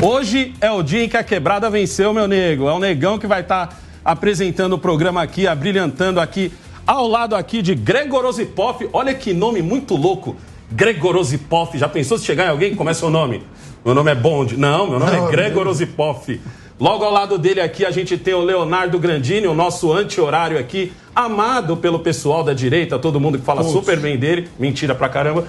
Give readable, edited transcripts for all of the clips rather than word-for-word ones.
Hoje é o dia em que a quebrada venceu, meu nego. É o Negão que vai estar apresentando o programa aqui, abrilhantando aqui, ao lado aqui de Gregor Osipov. Olha que nome muito louco. Gregor Osipov. Já pensou se chegar em alguém? Como é seu nome? Meu nome é Bond. Não, meu nome é Gregor Osipov. Logo ao lado dele aqui a gente tem o Leonardo Grandini, o nosso anti-horário aqui, amado pelo pessoal da direita, todo mundo que fala super bem dele, mentira pra caramba.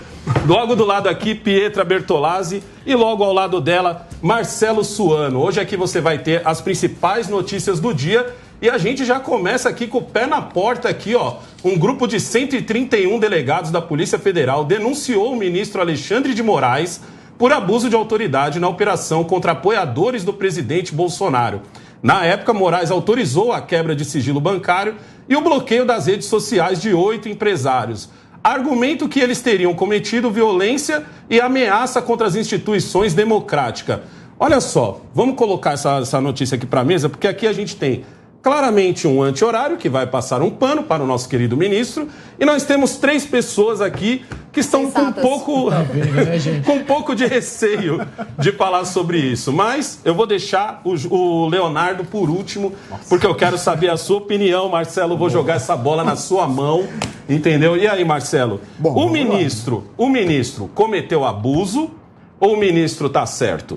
Logo do lado aqui, Pietra Bertolazzi e logo ao lado dela, Marcelo Suano. Hoje aqui você vai ter as principais notícias do dia e a gente já começa aqui com o pé na porta aqui, ó. Um grupo de 131 delegados da Polícia Federal denunciou o ministro Alexandre de Moraes por abuso de autoridade na operação contra apoiadores do presidente Bolsonaro. Na época, Moraes autorizou a quebra de sigilo bancário e o bloqueio das redes sociais de 8 empresários. Argumento que eles teriam cometido violência e ameaça contra as instituições democráticas. Olha só, vamos colocar essa notícia aqui para a mesa, porque aqui a gente tem claramente um anti-horário que vai passar um pano para o nosso querido ministro. E nós temos 3 pessoas aqui que estão com um pouco de receio de falar sobre isso. Mas eu vou deixar o Leonardo por último, porque eu quero saber a sua opinião, Marcelo. Vou jogar essa bola na sua mão, entendeu? E aí, Marcelo? Bom, o ministro cometeu abuso ou o ministro está certo?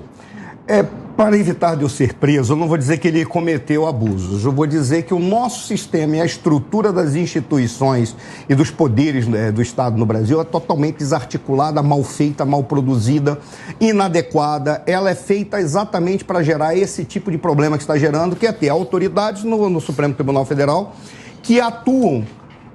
Para evitar de eu ser preso, eu não vou dizer que ele cometeu abusos. Eu vou dizer que o nosso sistema e a estrutura das instituições e dos poderes do Estado no Brasil é totalmente desarticulada, mal feita, mal produzida, inadequada. Ela é feita exatamente para gerar esse tipo de problema que está gerando, que é ter autoridades no Supremo Tribunal Federal que atuam.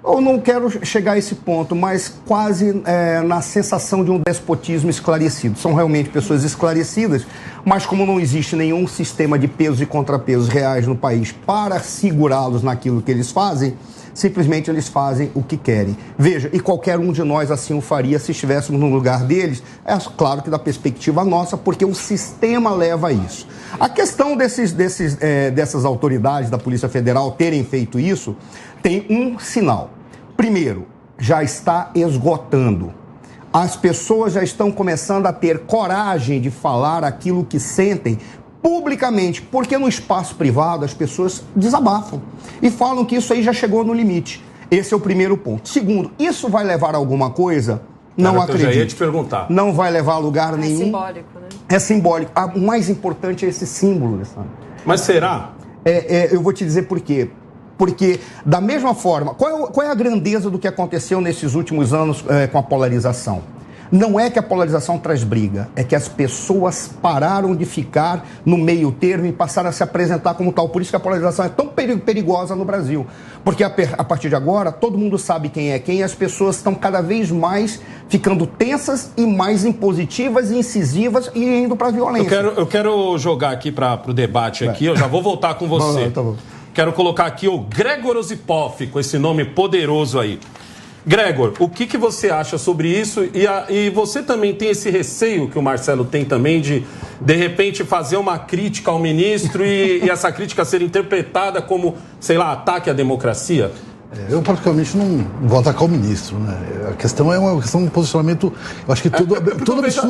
Eu não quero chegar a esse ponto, mas quase na sensação de um despotismo esclarecido. São realmente pessoas esclarecidas, mas como não existe nenhum sistema de pesos e contrapesos reais no país para segurá-los naquilo que eles fazem, simplesmente eles fazem o que querem. Veja, e qualquer um de nós assim o faria se estivéssemos no lugar deles, é claro que da perspectiva nossa, porque o sistema leva a isso. A questão dessas autoridades da Polícia Federal terem feito isso tem um sinal. Primeiro, já está esgotando. As pessoas já estão começando a ter coragem de falar aquilo que sentem publicamente, porque no espaço privado as pessoas desabafam e falam que isso aí já chegou no limite. Esse é o primeiro ponto. Segundo, isso vai levar a alguma coisa? Não acredito. Eu já ia te perguntar. Não vai levar a lugar nenhum. É simbólico, né? É simbólico. O mais importante é esse símbolo, sabe? Mas será? Eu vou te dizer por quê. Porque, da mesma forma, qual é a grandeza do que aconteceu nesses últimos anos com a polarização? Não é que a polarização traz briga, é que as pessoas pararam de ficar no meio termo e passaram a se apresentar como tal. Por isso que a polarização é tão perigosa no Brasil. Porque a partir de agora, todo mundo sabe quem é quem e as pessoas estão cada vez mais ficando tensas e mais impositivas e incisivas e indo para a violência. Eu quero jogar aqui para o debate aqui, eu já vou voltar com você. Tá bom. Quero colocar aqui o Gregor Osipov, com esse nome poderoso aí. Gregor, o que você acha sobre isso? E você também tem esse receio que o Marcelo tem também de repente, fazer uma crítica ao ministro e essa crítica ser interpretada como, sei lá, ataque à democracia? Eu, particularmente, não vou atacar o ministro, né? A questão é uma questão de posicionamento. Eu acho que tudo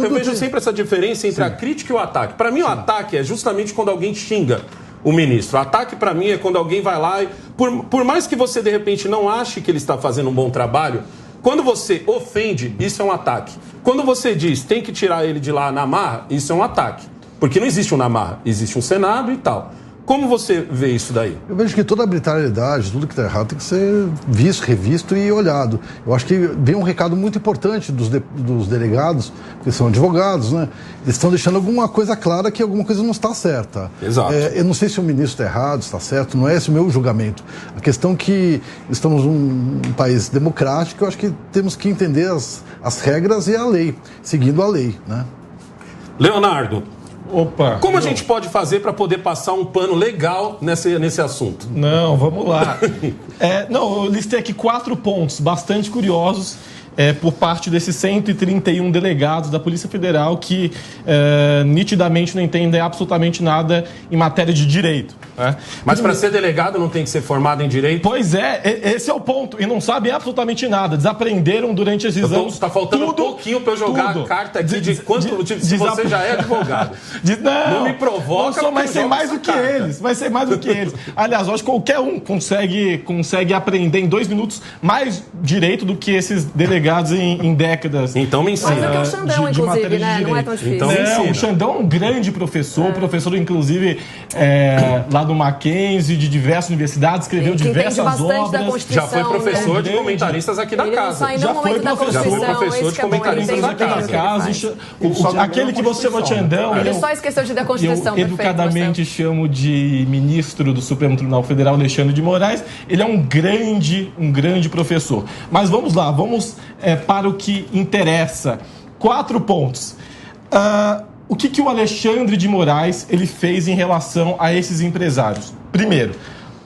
eu vejo sempre essa diferença entre a crítica e o ataque. Para mim, o ataque é justamente quando alguém xinga o ministro. O ataque, para mim, é quando alguém vai lá e... Por mais que você, de repente, não ache que ele está fazendo um bom trabalho, quando você ofende, isso é um ataque. Quando você diz tem que tirar ele de lá na marra, isso é um ataque. Porque não existe um na marra, existe um Senado e tal. Como você vê isso daí? Eu vejo que toda a arbitrariedade, tudo que está errado, tem que ser visto, revisto e olhado. Eu acho que vem um recado muito importante dos delegados, que são advogados, né? Eles estão deixando alguma coisa clara que alguma coisa não está certa. Exato. Eu não sei se o ministro está errado, está certo, não é esse o meu julgamento. A questão é que estamos num país democrático, eu acho que temos que entender as regras e a lei, seguindo a lei, né? Leonardo. Opa! Como a gente pode fazer para poder passar um pano legal nesse assunto? Não, vamos lá. Eu listei aqui 4 pontos bastante curiosos por parte desses 131 delegados da Polícia Federal que nitidamente não entendem absolutamente nada em matéria de direito. Né? Mas para ser delegado não tem que ser formado em direito? Pois é, esse é o ponto. E não sabem absolutamente nada. Desaprenderam durante esses anos. Está faltando um pouquinho para eu jogar a carta aqui de quanto se você já é advogado. Não me provoca. Vai ser mais do que eles. Vai ser mais do que eles. Aliás, eu acho que qualquer um consegue aprender em 2 minutos mais direito do que esses delegados em décadas. Então me ensina. Mas é que é o Xandão, inclusive, né? Não é tão difícil. Então, o Xandão é um grande professor, professor, inclusive, lá do Mackenzie, de diversas universidades, escreveu diversas obras. Já foi professor de comentaristas aqui da casa. Já foi professor de comentaristas da casa. Aquele que você chamou de Xandão. Ele só esqueceu de dar Constituição. Eu educadamente chamo de ministro do Supremo Tribunal Federal, Alexandre de Moraes. Ele é um grande professor. Mas vamos lá, vamos para o que interessa. 4 pontos. O que o Alexandre de Moraes ele fez em relação a esses empresários? Primeiro,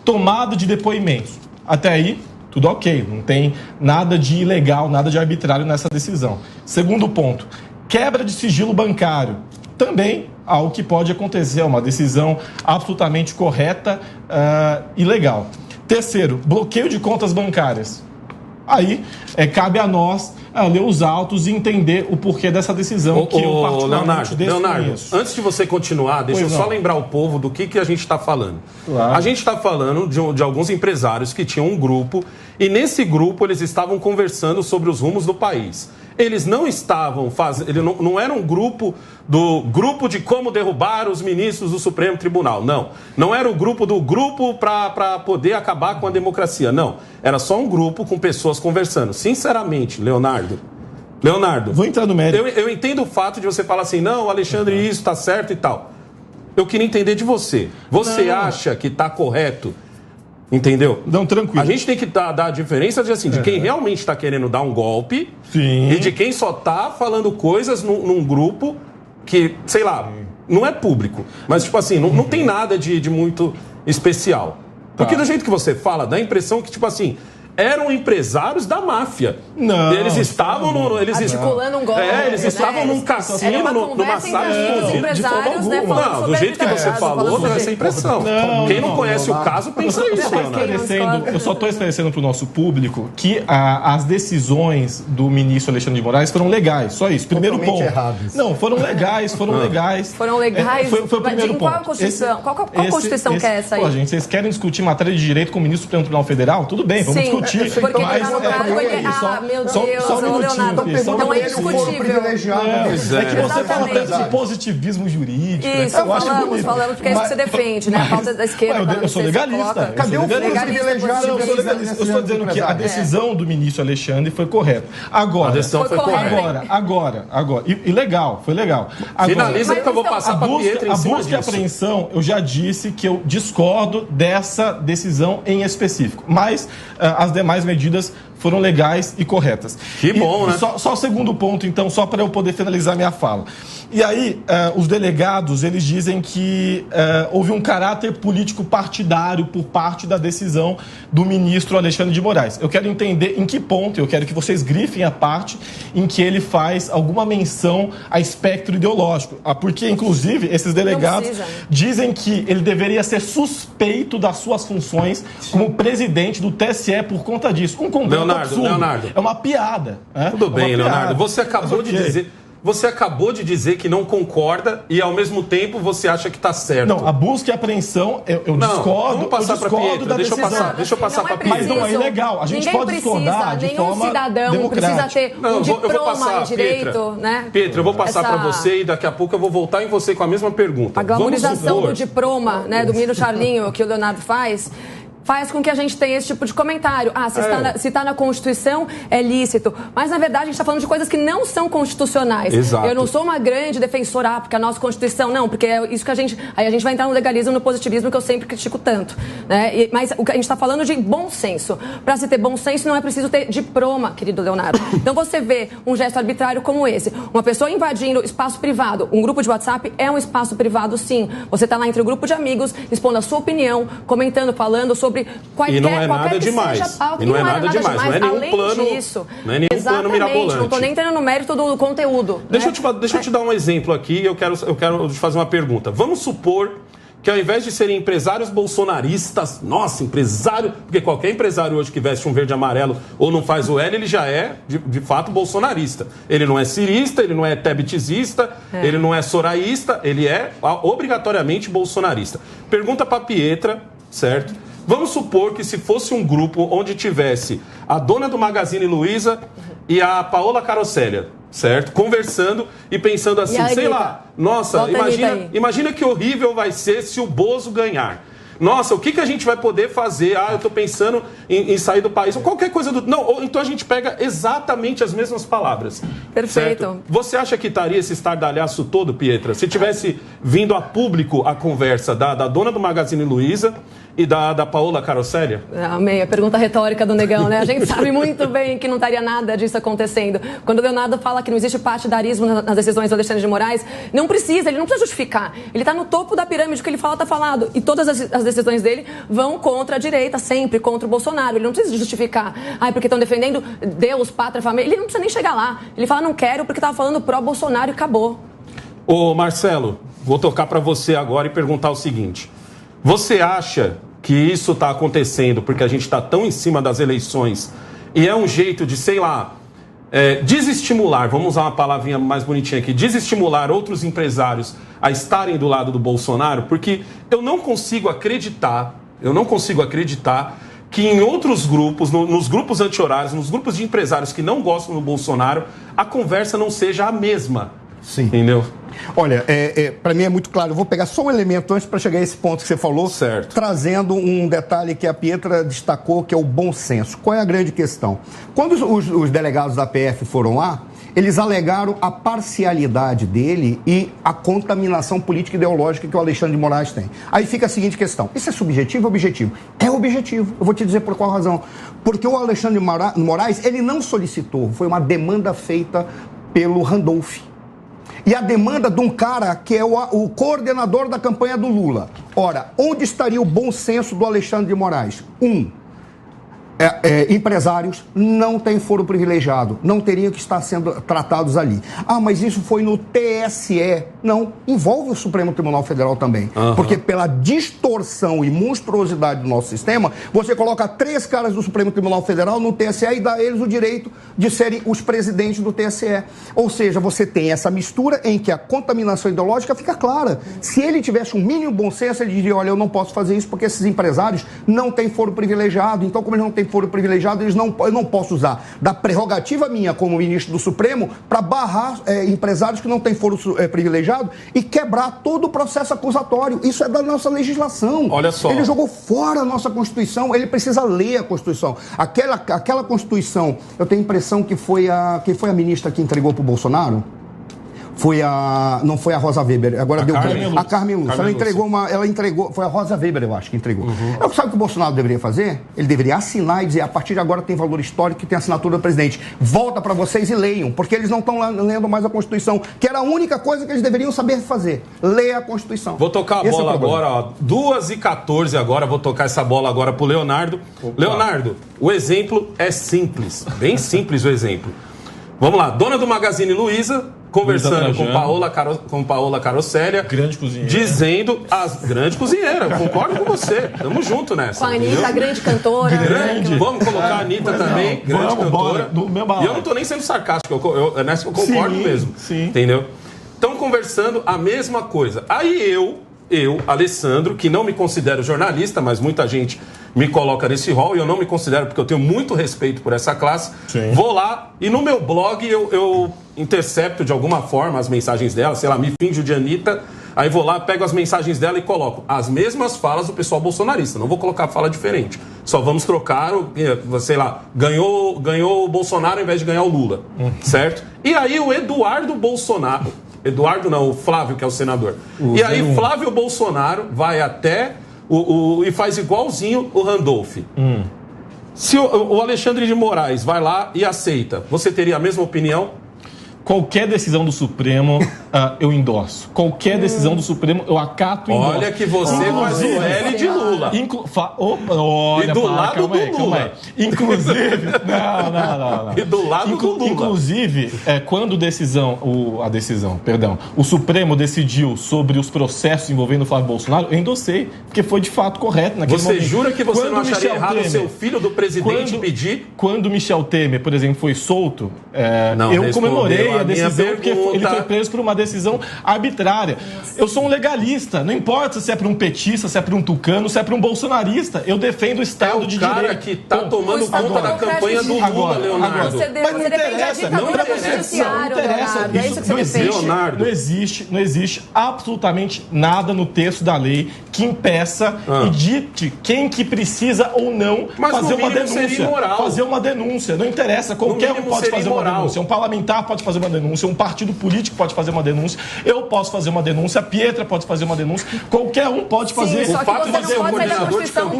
tomada de depoimentos. Até aí, tudo ok, não tem nada de ilegal, nada de arbitrário nessa decisão. Segundo ponto, quebra de sigilo bancário. Também algo que pode acontecer, uma decisão absolutamente correta e legal. Terceiro, bloqueio de contas bancárias. Aí, cabe a nós ler os autos e entender o porquê dessa decisão que eu particularmente Leonardo, antes de você continuar, deixa eu só lembrar o povo do que a gente está falando. Claro. A gente está falando de alguns empresários que tinham um grupo e nesse grupo eles estavam conversando sobre os rumos do país. Eles não estavam fazendo, não era um grupo de como derrubar os ministros do Supremo Tribunal, não era o grupo para poder acabar com a democracia, não, era só um grupo com pessoas conversando. Sinceramente, Leonardo, vou entrar no mérito. Eu entendo o fato de você falar assim, não, Alexandre, isso está certo e tal. Eu queria entender de você. Você acha que está correto? Entendeu? Não, tranquilo. A gente tem que dar a diferença de quem realmente está querendo dar um golpe. Sim. E de quem só está falando coisas num grupo que, sei lá, não é público. Mas, tipo assim, não tem nada de muito especial. Porque do jeito que você fala, dá a impressão que, tipo assim, eram empresários da máfia. Não. Eles estavam articulando um golpe. Eles estavam num cassino, numa sala de empresários, né? Não, do jeito que você falou, dá essa impressão. Quem não conhece o caso, pensa isso, Leonardo. Eu só estou esclarecendo para o nosso público que as decisões do ministro Alexandre de Moraes foram legais, só isso. Primeiro ponto. Errados. Não, foram legais. Foram legais. Foi o primeiro ponto. Qual Constituição? Qual Constituição que é essa aí? Pô, gente, vocês querem discutir matéria de direito com o ministro do Supremo Tribunal Federal? Tudo bem, vamos discutir. Porque ele tá no cargo, meu Deus, Leonardo, então é indiscutível. É que você fala tanto de positivismo jurídico. Isso, falamos porque é isso que você defende, né? A pauta da esquerda. Eu sou legalista. Cadê o privilegiado? Eu estou dizendo que a decisão do ministro Alexandre foi correta. Agora, a decisão foi correta. Agora. E legal, foi legal. Finaliza que eu vou passar para a Pietra em cima disso. A busca e apreensão, eu já disse que eu discordo dessa decisão em específico. Mas as demais medidas foram legais e corretas. Que bom, né? Só o segundo ponto, então, só para eu poder finalizar minha fala. E aí, os delegados, eles dizem que houve um caráter político partidário por parte da decisão do ministro Alexandre de Moraes. Eu quero entender em que ponto, eu quero que vocês grifem a parte em que ele faz alguma menção a espectro ideológico. Porque, inclusive, esses delegados dizem que ele deveria ser suspeito das suas funções como presidente do TSE por conta disso. Um completo absurdo. Leonardo. É uma piada. Tudo bem, Leonardo. Você acabou de dizer... Você acabou de dizer que não concorda e, ao mesmo tempo, você acha que está certo. Não, a busca e apreensão, eu discordo. Vamos passar para a Pietra. Deixa eu passar para a Pietra. Mas não é ilegal. A gente pode discordar de forma cidadão democrática. Precisa ter um diploma em direito, né? Pietra, eu vou passar para você e daqui a pouco eu vou voltar em você com a mesma pergunta. A glamorização do diploma, né, do Miro Charlinho, que o Leonardo faz com que a gente tenha esse tipo de comentário. Se está na Constituição, é lícito. Mas, na verdade, a gente está falando de coisas que não são constitucionais. Exato. Eu não sou uma grande defensora, porque a nossa Constituição... Não, porque é isso que a gente... Aí a gente vai entrar no legalismo, no positivismo, que eu sempre critico tanto. Né? Mas o que a gente está falando de bom senso. Para se ter bom senso, não é preciso ter diploma, querido Leonardo. Então, você vê um gesto arbitrário como esse. Uma pessoa invadindo espaço privado. Um grupo de WhatsApp é um espaço privado, sim. Você está lá entre um grupo de amigos, expondo a sua opinião, comentando, falando sobre sobre qualquer E não é nada demais. Seja pauta, e não é nada demais. Não é nenhum Além plano, disso, não é nenhum plano mirabolante. Não estou nem entrando no mérito do conteúdo. Deixa eu te dar um exemplo aqui. Eu quero te fazer uma pergunta. Vamos supor que ao invés de serem empresários bolsonaristas, nossa, empresário, porque qualquer empresário hoje que veste um verde e amarelo ou não faz o L, ele já é, de fato, bolsonarista. Ele não é cirista, ele não é tebetizista, ele não é soraísta, ele é obrigatoriamente bolsonarista. Pergunta para Pietra, certo? Vamos supor que se fosse um grupo onde tivesse a dona do Magazine Luiza e a Paola Carosella, certo? Conversando e pensando assim, sei lá, nossa, imagina que horrível vai ser se o Bozo ganhar. Nossa, o que a gente vai poder fazer? Ah, eu estou pensando em sair do país. Ou qualquer coisa do... Não, então a gente pega exatamente as mesmas palavras. Perfeito. Certo? Você acha que estaria esse estardalhaço todo, Pietra, se tivesse vindo a público a conversa da dona do Magazine Luiza e da Paola Carosella? Amei, a pergunta retórica do Negão, né? A gente sabe muito bem que não estaria nada disso acontecendo. Quando o Leonardo fala que não existe partidarismo nas decisões do Alexandre de Moraes, ele não precisa justificar. Ele está no topo da pirâmide, o que ele fala está falado. E todas as decisões dele vão contra a direita, sempre contra o Bolsonaro. Ele não precisa justificar. Porque estão defendendo Deus, pátria, família. Ele não precisa nem chegar lá. Ele fala, não quero, porque estava falando pró-Bolsonaro e acabou. Ô, Marcelo, vou tocar para você agora e perguntar o seguinte. Você acha que isso está acontecendo porque a gente está tão em cima das eleições e é um jeito de, sei lá, desestimular, vamos usar uma palavrinha mais bonitinha aqui, desestimular outros empresários a estarem do lado do Bolsonaro? Porque eu não consigo acreditar que em outros grupos, nos grupos anti-horários, nos grupos de empresários que não gostam do Bolsonaro, a conversa não seja a mesma. Sim. Entendeu? Olha, para mim é muito claro. Eu vou pegar só um elemento antes para chegar a esse ponto que você falou, certo, trazendo um detalhe que a Pietra destacou, que é o bom senso. Qual é a grande questão? Quando os delegados da PF foram lá, eles alegaram a parcialidade dele e a contaminação política e ideológica que o Alexandre de Moraes tem. Aí fica a seguinte questão: isso é subjetivo ou objetivo? É objetivo. Eu vou te dizer por qual razão. Porque o Alexandre de Moraes, ele não solicitou, foi uma demanda feita pelo Randolph. E a demanda de um cara que é o coordenador da campanha do Lula. Ora, onde estaria o bom senso do Alexandre de Moraes? Empresários não têm foro privilegiado, não teriam que estar sendo tratados ali. Mas isso foi no TSE. Não, envolve o Supremo Tribunal Federal também. Porque pela distorção e monstruosidade do nosso sistema, você coloca 3 caras do Supremo Tribunal Federal no TSE e dá a eles o direito de serem os presidentes do TSE. Ou seja, você tem essa mistura em que a contaminação ideológica fica clara. Se ele tivesse um mínimo bom senso, ele diria, olha, eu não posso fazer isso porque esses empresários não têm foro privilegiado. Então, como eles não têm foro privilegiado, eu não posso usar da prerrogativa minha como ministro do Supremo para barrar empresários que não têm foro privilegiado e quebrar todo o processo acusatório. Isso é da nossa legislação. Olha só. Ele jogou fora a nossa Constituição, ele precisa ler a Constituição. Aquela Constituição, eu tenho a impressão que quem foi a ministra que entregou para o Bolsonaro? Não foi a Rosa Weber, agora deu a Carmen Lúcia. Ela entregou, foi a Rosa Weber, eu acho, que entregou. Sabe o que o Bolsonaro deveria fazer? Ele deveria assinar e dizer, a partir de agora tem valor histórico que tem assinatura do presidente. Volta para vocês e leiam, porque eles não estão lendo mais a Constituição, que era a única coisa que eles deveriam saber fazer. Leia a Constituição. Vou tocar a bola agora, 2h14 agora, vou tocar essa bola agora pro Leonardo. Opa. Leonardo, o exemplo é simples, bem simples o exemplo. Vamos lá, dona do Magazine Luiza, conversando com Paola Carosella, grande cozinheira, dizendo grande cozinheira, concordo com você, tamo junto nessa. Com a Anitta, a grande cantora. Vamos colocar a Anitta também, grande cantora. E eu não tô nem sendo sarcástico, nessa eu concordo mesmo. Sim. Entendeu? Estão conversando a mesma coisa. Aí eu, Alessandro, que não me considero jornalista, mas muita gente me coloca nesse rol, e eu não me considero porque eu tenho muito respeito por essa classe. Sim. Vou lá e no meu blog eu intercepto de alguma forma as mensagens dela, sei lá, me finjo de Anitta, aí vou lá, pego as mensagens dela e coloco as mesmas falas do pessoal bolsonarista, não vou colocar fala diferente, só vamos trocar, sei lá, ganhou o Bolsonaro ao invés de ganhar o Lula, certo? E aí o Eduardo Bolsonaro, o Flávio, que é o senador, e aí Flávio Bolsonaro vai até e faz igualzinho o Randolph. Se o Alexandre de Moraes vai lá e aceita, você teria a mesma opinião? Qualquer decisão do Supremo eu endosso. Qualquer decisão do Supremo eu acato e endosso. Olha que você faz o L de Lula. Olha, e do lado do Lula. Inclusive... Não. E do lado do Lula. Inclusive, quando o Supremo decidiu sobre os processos envolvendo o Flávio Bolsonaro, eu endossei, porque foi de fato correto naquele momento. Você jura que você não acharia errado o seu filho do presidente pedir? Quando Michel Temer, por exemplo, foi solto, eu comemorei a decisão, porque ele foi preso por uma decisão arbitrária. Eu sou um legalista, não importa se é para um petista, se é para um tucano, se é para um bolsonarista, eu defendo o Estado de direito. É o cara que está tomando conta da campanha do Lula, Leonardo. Você depende da ditadura do judiciário, Leonardo. É isso que você defende. Não existe absolutamente nada no texto da lei que impeça e dite quem que precisa ou não fazer uma denúncia. Fazer uma denúncia. Não interessa, qualquer um pode fazer uma denúncia. Um parlamentar pode fazer uma denúncia, um partido político pode fazer uma denúncia, eu posso fazer uma denúncia, a Pietra pode fazer uma denúncia, qualquer um pode fazer. Sim, só que você não pode sair da Constituição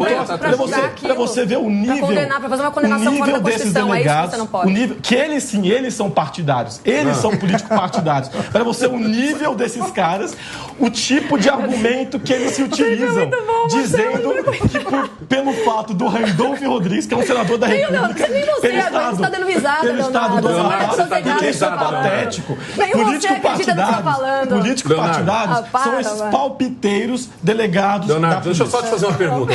para você ver o nível, para fazer uma condenação fora da Constituição, é isso que você não pode. O nível, que eles são partidários, eles são políticos partidários. Para você o nível desses caras, o tipo de argumento que eles se utilizam, dizendo que pelo fato do Randolfo Rodrigues, que é um senador da República, você está dando risada, Leonardo. Isso é patético. Político partidários são esses palpiteiros delegados. Leonardo, deixa eu só te fazer uma pergunta.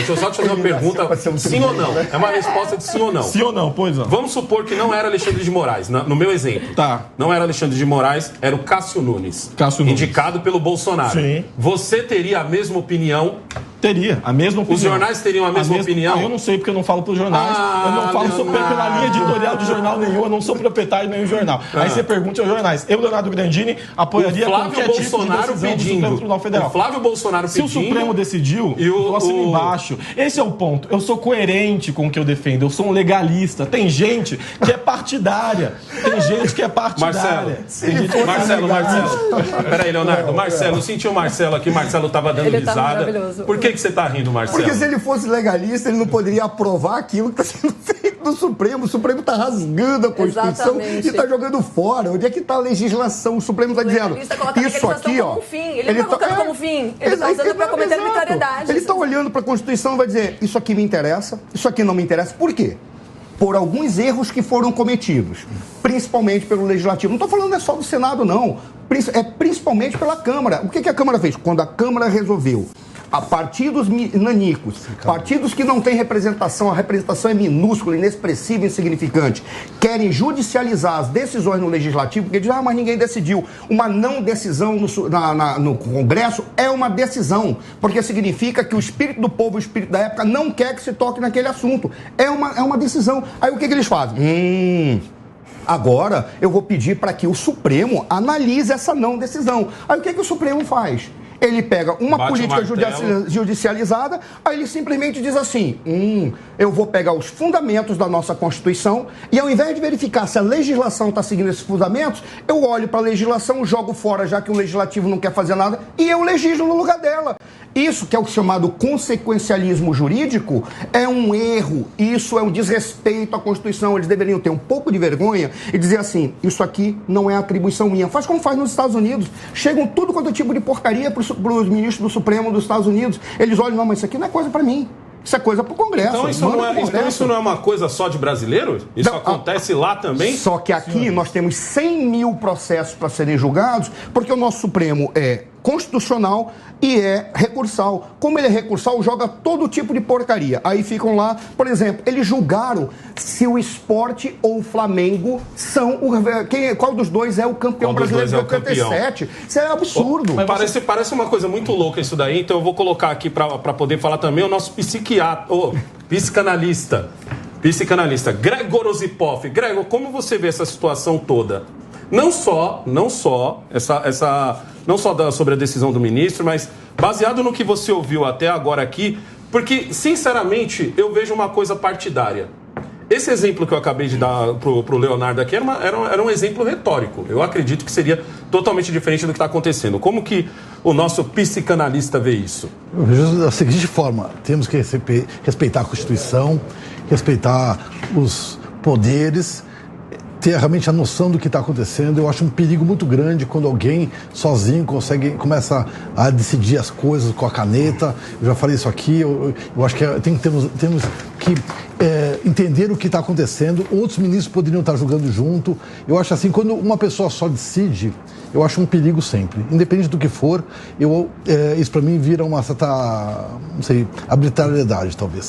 Sim ou não? É uma resposta de sim ou não. Sim ou não, pois não. Vamos supor que não era Alexandre de Moraes, no meu exemplo. Tá. Não era Alexandre de Moraes, era o Cássio Nunes. Indicado pelo Bolsonaro. Sim. Você teria a mesma opinião? Teria, a mesma opinião. Os jornais teriam a mesma opinião? Eu não sei, porque eu não falo para os jornais. Eu não falo pela linha editorial de jornal nenhum, eu não sou proprietário de nenhum jornal. Aí você pergunta aos jornais. Eu, Leonardo Grandini, apoiaria qualquer tipo de decisão do Supremo Tribunal Federal. O Flávio Bolsonaro pedindo... Se o Supremo decidiu, eu assino embaixo. Esse é o ponto. Eu sou coerente com o que eu defendo. Eu sou um legalista. Tem gente que é partidária. Marcelo. Peraí, Leonardo. Marcelo, eu senti o Marcelo aqui. Marcelo estava dando risada. Por que você está rindo, Marcelo? Porque se ele fosse legalista, ele não poderia aprovar aquilo que está sendo feito no Supremo. O Supremo está rasgando a Constituição e está jogando fora. Onde é que está a legislação? O Supremo está dizendo isso aqui, ó. Ele não está colocando como fim. Ele está usando para cometer arbitrariedade. Ele está olhando para a Constituição e vai dizer: isso aqui me interessa, isso aqui não me interessa. Por quê? Por alguns erros que foram cometidos, principalmente pelo Legislativo. Não estou falando só do Senado, não. É principalmente pela Câmara. O que a Câmara fez? Quando a Câmara resolveu, a partidos nanicos, partidos que não têm representação, a representação é minúscula, inexpressiva, insignificante, querem judicializar as decisões no Legislativo, porque dizem, mas ninguém decidiu. Uma não decisão no Congresso é uma decisão, porque significa que o espírito do povo, o espírito da época, não quer que se toque naquele assunto. É uma decisão. Aí o que eles fazem? Agora eu vou pedir para que o Supremo analise essa não decisão. Aí o que o Supremo faz? Ele pega uma política judicializada, aí ele simplesmente diz assim, eu vou pegar os fundamentos da nossa Constituição e ao invés de verificar se a legislação está seguindo esses fundamentos, eu olho para a legislação, jogo fora, já que o Legislativo não quer fazer nada, e eu legislo no lugar dela. Isso, que é o chamado consequencialismo jurídico, é um erro, isso é um desrespeito à Constituição. Eles deveriam ter um pouco de vergonha e dizer assim, isso aqui não é atribuição minha. Faz como faz nos Estados Unidos. Chegam tudo quanto é tipo de porcaria para os ministros do Supremo dos Estados Unidos. Eles olham, não, mas isso aqui não é coisa para mim. Isso é coisa para o Congresso. Então isso não é uma coisa só de brasileiro? Isso acontece lá também? Só que aqui nós temos 100 mil processos para serem julgados, porque o nosso Supremo é constitucional e é recursal. Como ele é recursal, joga todo tipo de porcaria. Aí ficam lá, por exemplo, eles julgaram se o Sport ou o Flamengo são qual dos dois é o campeão brasileiro de 87. Isso é absurdo. Parece uma coisa muito louca isso daí, então eu vou colocar aqui para poder falar também o nosso psicanalista, Gregor Osipov. Gregor, como você vê essa situação toda? Não só sobre a decisão do ministro, mas baseado no que você ouviu até agora aqui, porque, sinceramente, eu vejo uma coisa partidária. Esse exemplo que eu acabei de dar pro Leonardo aqui era um exemplo retórico. Eu acredito que seria totalmente diferente do que está acontecendo. Como que o nosso psicanalista vê isso? Eu vejo da seguinte forma: temos que respeitar a Constituição, respeitar os poderes, ter realmente a noção do que está acontecendo. Eu acho um perigo muito grande quando alguém sozinho começa a decidir as coisas com a caneta. Eu já falei isso aqui, eu acho que temos que entender o que está acontecendo. Outros ministros poderiam estar julgando junto. Eu acho assim, quando uma pessoa só decide, eu acho um perigo sempre. Independente do que for, isso para mim vira uma certa, não sei, arbitrariedade, talvez.